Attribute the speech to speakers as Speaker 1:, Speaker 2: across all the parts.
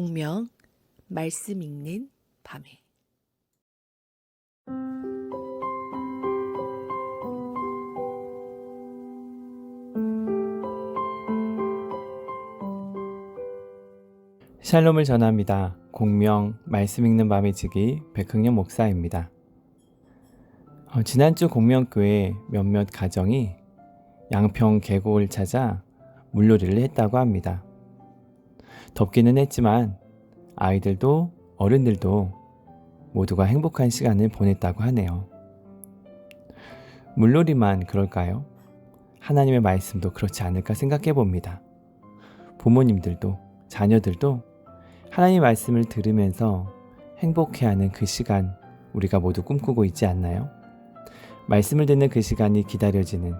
Speaker 1: 공명 말씀 읽는 밤에
Speaker 2: 샬롬을 전합니다. 공명 말씀 읽는 밤의 지기 백흥영 목사입니다. 지난주 공명교회 몇몇 가정이 양평 계곡을 찾아 물놀이를 했다고 합니다. 덥기는 했지만 아이들도 어른들도 모두가 행복한 시간을 보냈다고 하네요. 물놀이만 그럴까요? 하나님의 말씀도 그렇지 않을까 생각해 봅니다. 부모님들도 자녀들도 하나님의 말씀을 들으면서 행복해하는 그 시간 우리가 모두 꿈꾸고 있지 않나요? 말씀을 듣는 그 시간이 기다려지는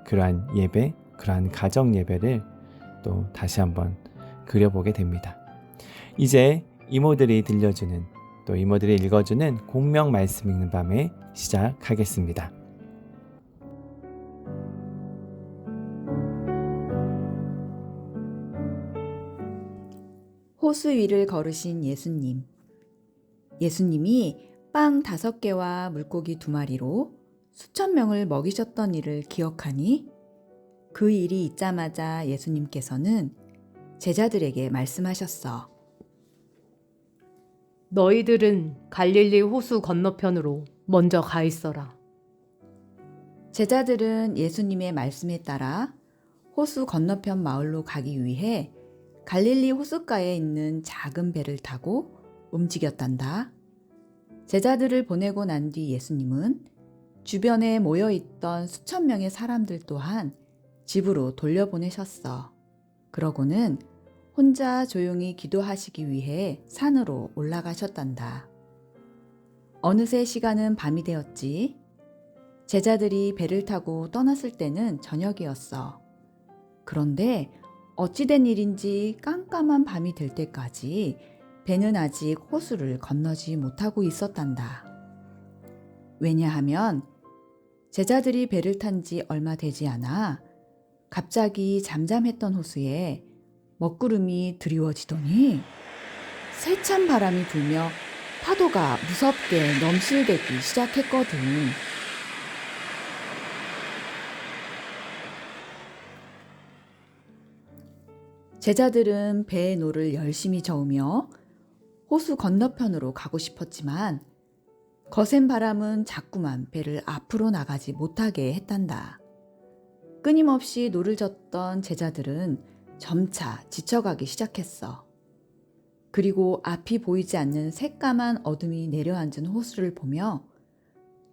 Speaker 2: 그러한 예배, 그러한 가정 예배를 또 다시 한번 그려보게 됩니다. 이제 이모들이 들려주는 또 이모들이 읽어주는 공명 말씀 읽는 밤에 시작하겠습니다.
Speaker 3: 호수 위를 걸으신 예수님. 예수님이 빵 5개와 물고기 2마리로 수천 명을 먹이셨던 일을 기억하니 그 일이 있자마자 예수님께서는 제자들에게 말씀하셨어.
Speaker 4: 너희들은 갈릴리 호수 건너편으로 먼저 가 있어라.
Speaker 3: 제자들은 예수님의 말씀에 따라 호수 건너편 마을로 가기 위해 갈릴리 호숫가에 있는 작은 배를 타고 움직였단다. 제자들을 보내고 난 뒤 예수님은 주변에 모여있던 수천 명의 사람들 또한 집으로 돌려보내셨어. 그러고는 혼자 조용히 기도하시기 위해 산으로 올라가셨단다. 어느새 시간은 밤이 되었지. 제자들이 배를 타고 떠났을 때는 저녁이었어. 그런데 어찌된 일인지 깜깜한 밤이 될 때까지 배는 아직 호수를 건너지 못하고 있었단다. 왜냐하면 제자들이 배를 탄 지 얼마 되지 않아 갑자기 잠잠했던 호수에 먹구름이 드리워지더니 세찬 바람이 불며 파도가 무섭게 넘실대기 시작했거든. 제자들은 배의 노를 열심히 저으며 호수 건너편으로 가고 싶었지만 거센 바람은 자꾸만 배를 앞으로 나가지 못하게 했단다. 끊임없이 노를 젓던 제자들은 점차 지쳐가기 시작했어. 그리고 앞이 보이지 않는 새까만 어둠이 내려앉은 호수를 보며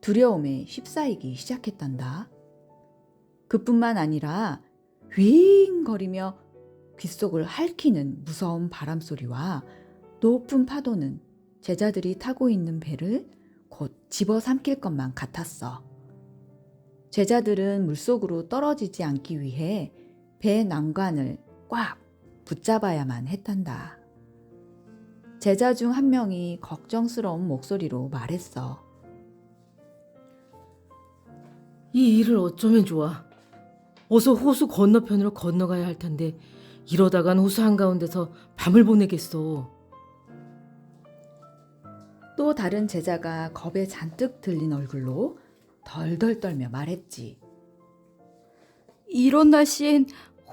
Speaker 3: 두려움에 휩싸이기 시작했단다. 그뿐만 아니라 윙거리며 귓속을 핥히는 무서운 바람소리와 높은 파도는 제자들이 타고 있는 배를 곧 집어삼킬 것만 같았어. 제자들은 물속으로 떨어지지 않기 위해 배 난간을 꽉 붙잡아야만 했단다. 제자 중 한 명이 걱정스러운 목소리로 말했어.
Speaker 5: 이 일을 어쩌면 좋아. 어서 호수 건너편으로 건너가야 할 텐데 이러다간 호수 한가운데서 밤을 보내겠어.
Speaker 3: 또 다른 제자가 겁에 잔뜩 들린 얼굴로 덜덜 떨며 말했지.
Speaker 6: 이런 날씨엔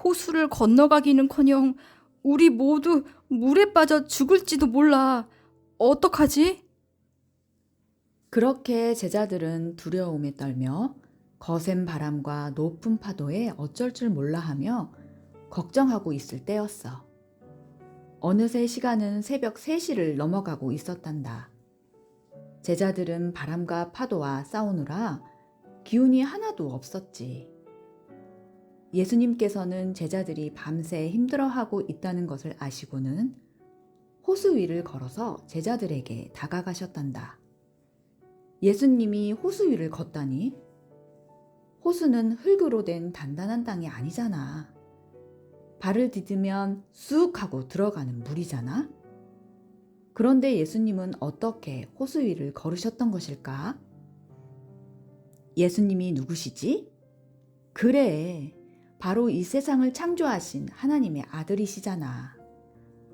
Speaker 6: 호수를 건너가기는커녕 우리 모두 물에 빠져 죽을지도 몰라. 어떡하지?
Speaker 3: 그렇게 제자들은 두려움에 떨며 거센 바람과 높은 파도에 어쩔 줄 몰라 하며 걱정하고 있을 때였어. 어느새 시간은 새벽 3시를 넘어가고 있었단다. 제자들은 바람과 파도와 싸우느라 기운이 하나도 없었지. 예수님께서는 제자들이 밤새 힘들어하고 있다는 것을 아시고는 호수 위를 걸어서 제자들에게 다가가셨단다. 예수님이 호수 위를 걷다니? 호수는 흙으로 된 단단한 땅이 아니잖아. 발을 디디면 쑥 하고 들어가는 물이잖아. 그런데 예수님은 어떻게 호수 위를 걸으셨던 것일까? 예수님이 누구시지? 그래, 바로 이 세상을 창조하신 하나님의 아들이시잖아.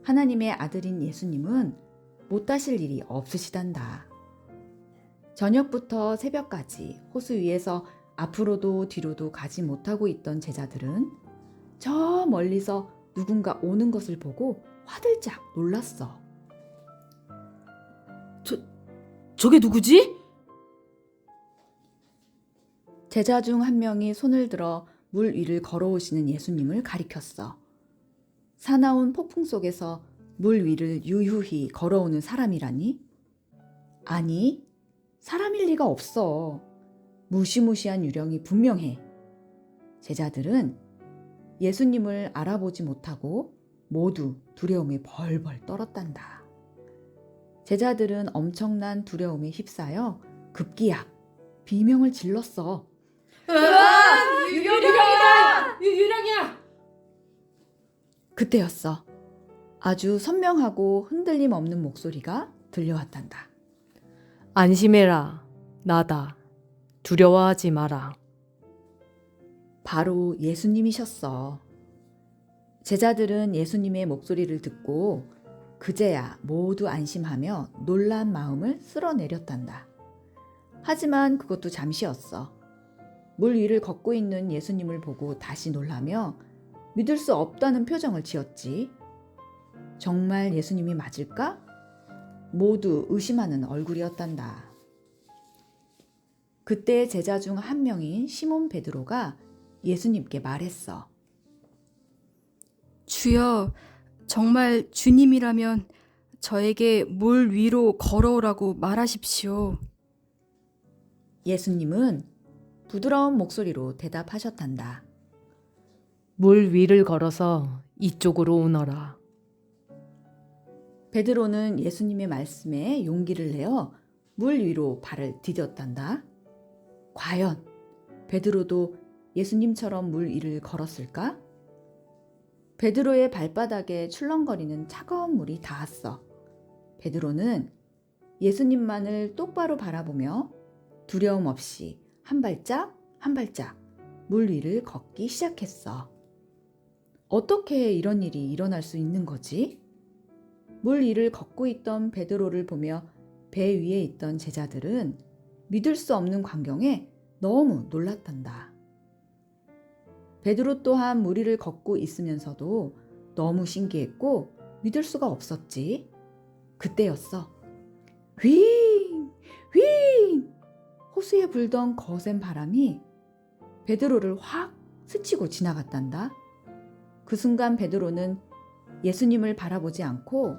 Speaker 3: 하나님의 아들인 예수님은 못 다실 일이 없으시단다. 저녁부터 새벽까지 호수 위에서 앞으로도 뒤로도 가지 못하고 있던 제자들은 저 멀리서 누군가 오는 것을 보고 화들짝 놀랐어.
Speaker 5: 저게 누구지?
Speaker 3: 제자 중 한 명이 손을 들어 물 위를 걸어오시는 예수님을 가리켰어. 사나운 폭풍 속에서 물 위를 유유히 걸어오는 사람이라니? 아니, 사람일 리가 없어. 무시무시한 유령이 분명해. 제자들은 예수님을 알아보지 못하고 모두 두려움에 벌벌 떨었단다. 제자들은 엄청난 두려움에 휩싸여 급기야 비명을 질렀어.
Speaker 5: 유령이다! 유령이야!
Speaker 3: 그때였어. 아주 선명하고 흔들림 없는 목소리가 들려왔단다.
Speaker 4: 안심해라. 나다. 두려워하지 마라.
Speaker 3: 바로 예수님이셨어. 제자들은 예수님의 목소리를 듣고 그제야 모두 안심하며 놀란 마음을 쓸어내렸단다. 하지만 그것도 잠시였어. 물 위를 걷고 있는 예수님을 보고 다시 놀라며 믿을 수 없다는 표정을 지었지. 정말 예수님이 맞을까? 모두 의심하는 얼굴이었단다. 그때 제자 중 한 명인 시몬 베드로가 예수님께 말했어.
Speaker 6: 주여, 정말 주님이라면 저에게 물 위로 걸어오라고 말하십시오.
Speaker 3: 예수님은 부드러운 목소리로 대답하셨단다.
Speaker 4: 물 위를 걸어서 이쪽으로 오너라.
Speaker 3: 베드로는 예수님의 말씀에 용기를 내어 물 위로 발을 디뎠단다. 과연 베드로도 예수님처럼 물 위를 걸었을까? 베드로의 발바닥에 출렁거리는 차가운 물이 닿았어. 베드로는 예수님만을 똑바로 바라보며 두려움 없이 한 발짝 한 발짝 물 위를 걷기 시작했어. 어떻게 이런 일이 일어날 수 있는 거지? 물 위를 걷고 있던 베드로를 보며 배 위에 있던 제자들은 믿을 수 없는 광경에 너무 놀랐단다. 베드로 또한 물 위를 걷고 있으면서도 너무 신기했고 믿을 수가 없었지. 그때였어. 휘잉! 휘잉! 호수에 불던 거센 바람이 베드로를 확 스치고 지나갔단다. 그 순간 베드로는 예수님을 바라보지 않고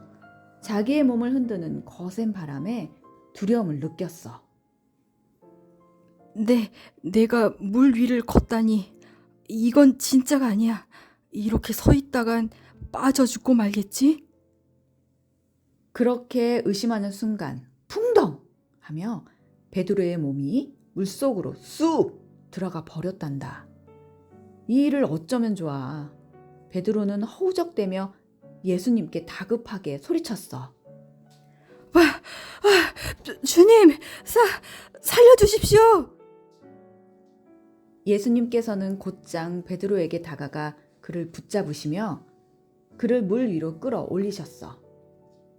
Speaker 3: 자기의 몸을 흔드는 거센 바람에 두려움을 느꼈어.
Speaker 6: 내가 물 위를 걷다니. 이건 진짜가 아니야. 이렇게 서 있다간 빠져 죽고 말겠지?
Speaker 3: 그렇게 의심하는 순간 풍덩 하며 베드로의 몸이 물속으로 쑥 들어가 버렸단다. 이 일을 어쩌면 좋아. 베드로는 허우적대며 예수님께 다급하게 소리쳤어.
Speaker 6: 주님, 살려주십시오.
Speaker 3: 예수님께서는 곧장 베드로에게 다가가 그를 붙잡으시며 그를 물 위로 끌어올리셨어.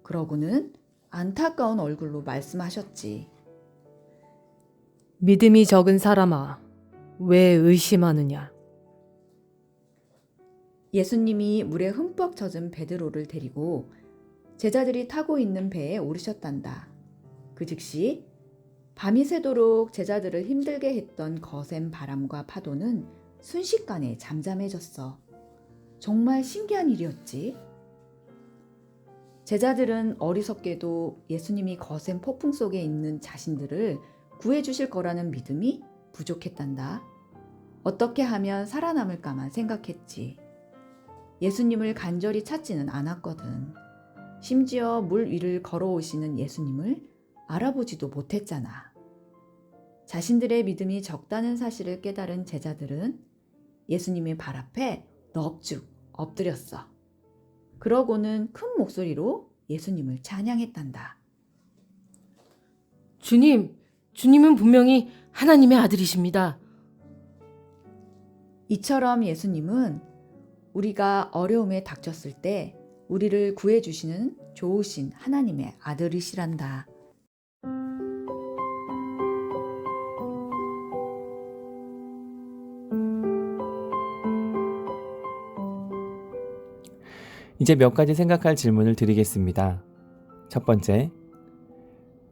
Speaker 3: 그러고는 안타까운 얼굴로 말씀하셨지.
Speaker 4: 믿음이 적은 사람아, 왜 의심하느냐?
Speaker 3: 예수님이 물에 흠뻑 젖은 베드로를 데리고 제자들이 타고 있는 배에 오르셨단다. 그 즉시 밤이 새도록 제자들을 힘들게 했던 거센 바람과 파도는 순식간에 잠잠해졌어. 정말 신기한 일이었지. 제자들은 어리석게도 예수님이 거센 폭풍 속에 있는 자신들을 구해주실 거라는 믿음이 부족했단다. 어떻게 하면 살아남을까만 생각했지. 예수님을 간절히 찾지는 않았거든. 심지어 물 위를 걸어오시는 예수님을 알아보지도 못했잖아. 자신들의 믿음이 적다는 사실을 깨달은 제자들은 예수님의 발 앞에 넙죽 엎드렸어. 그러고는 큰 목소리로 예수님을 찬양했단다.
Speaker 5: 주님은 분명히 하나님의 아들이십니다.
Speaker 3: 이처럼 예수님은 우리가 어려움에 닥쳤을 때 우리를 구해주시는 좋으신 하나님의 아들이시란다.
Speaker 2: 이제 몇 가지 생각할 질문을 드리겠습니다. 첫 번째,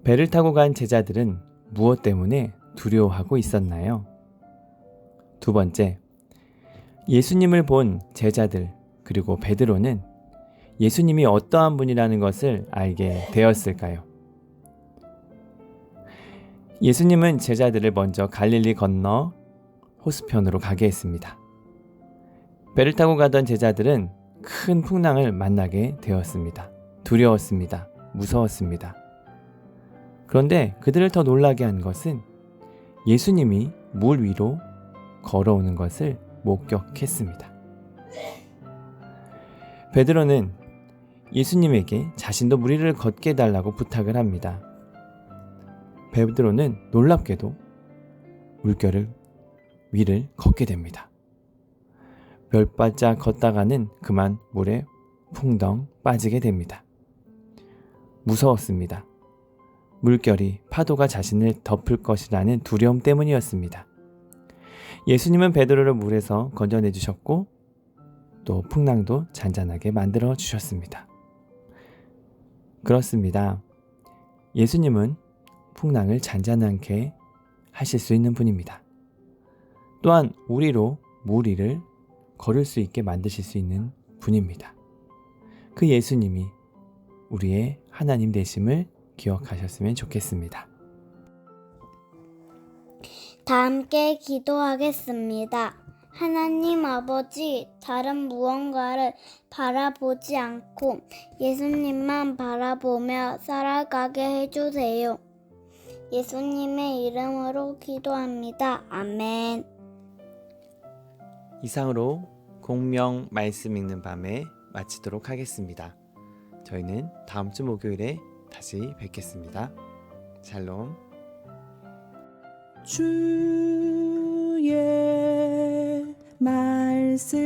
Speaker 2: 배를 타고 간 제자들은 무엇 때문에 두려워하고 있었나요? 두 번째, 예수님을 본 제자들 그리고 베드로는 예수님이 어떠한 분이라는 것을 알게 되었을까요? 예수님은 제자들을 먼저 갈릴리 건너 호수편으로 가게 했습니다. 배를 타고 가던 제자들은 큰 풍랑을 만나게 되었습니다. 두려웠습니다. 무서웠습니다. 그런데 그들을 더 놀라게 한 것은 예수님이 물 위로 걸어오는 것을 목격했습니다. 베드로는 예수님에게 자신도 물 위를 걷게 해달라고 부탁을 합니다. 베드로는 놀랍게도 물결을 위를 걷게 됩니다. 몇 발짝 걷다가는 그만 물에 풍덩 빠지게 됩니다. 무서웠습니다. 물결이 파도가 자신을 덮을 것이라는 두려움 때문이었습니다. 예수님은 베드로를 물에서 건져내 주셨고 또 풍랑도 잔잔하게 만들어 주셨습니다. 그렇습니다. 예수님은 풍랑을 잔잔하게 하실 수 있는 분입니다. 또한 우리로 물 위를 걸을 수 있게 만드실 수 있는 분입니다. 그 예수님이 우리의 하나님 되심을 기억하셨으면 좋겠습니다.
Speaker 7: 다 함께 기도하겠습니다. 하나님 아버지, 다른 무언가를 바라보지 않고 예수님만 바라보며 살아가게 해주세요. 예수님의 이름으로 기도합니다. 아멘.
Speaker 2: 이상으로 공명 말씀 읽는 밤에 마치도록 하겠습니다. 저희는 다음 주 목요일에 다시 뵙겠습니다. 샬롬.
Speaker 1: 주의 말씀은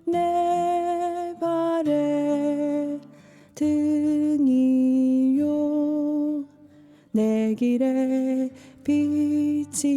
Speaker 1: 내 발의 등이요 내 길의 빛이니라.